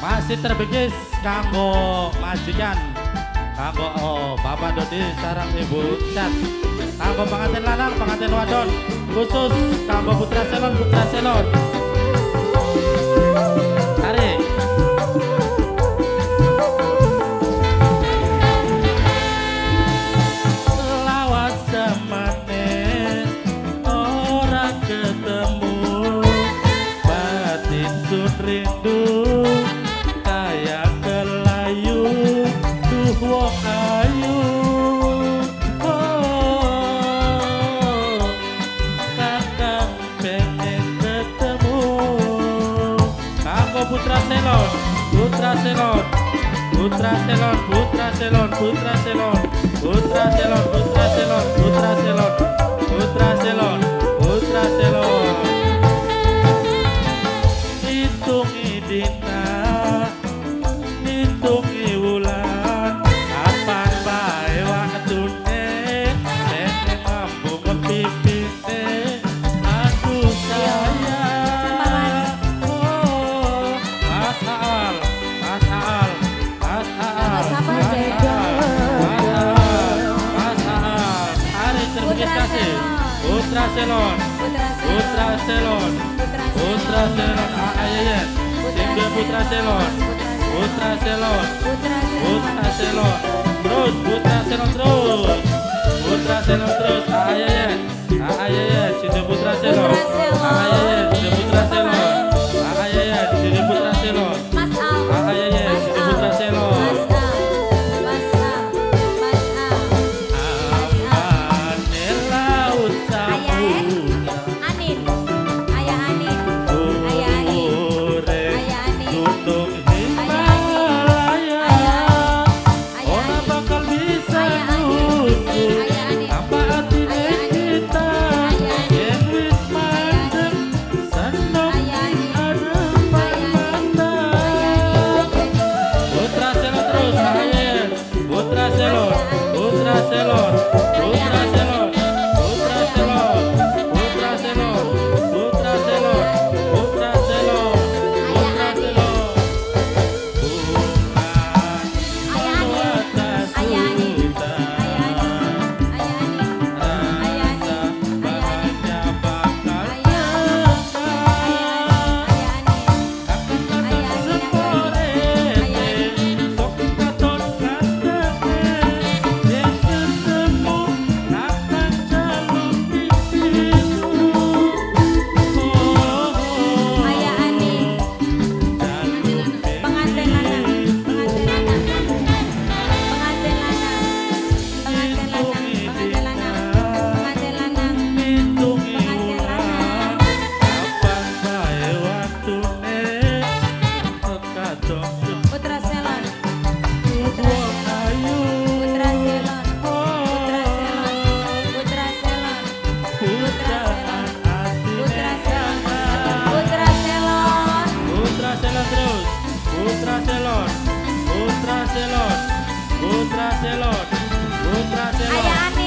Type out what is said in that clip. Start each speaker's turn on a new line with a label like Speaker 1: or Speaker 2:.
Speaker 1: Masih terbigis kanggo majikan, kanggo Bapak Dodi sarang Ibu Cat, kanggo pengantin lanang, pengantin wadon, khusus kanggo putra selon, putra selon. Tarik. Lawas zamane orang ketemu, batin sun rindu. Wong ayu, kakang pengen ketemu. Kanggo putra selon, putra selon, putra selon, putra selon, putra selon, putra selon, putra selon, putra selon, putra selon, putra selon. Hitungi dina, hitungi wulan. Putra selon, putra selon, putra selon, ayat, tinggal putra selon, putra selon, putra selon, terus putra selon terus, putra selon terus, ayat, tinggal putra selon, ayat, tinggal putra selon, ayat, tinggal putra selon, ayat, tinggal putra selon. Putra selon, putra selon, putra selon.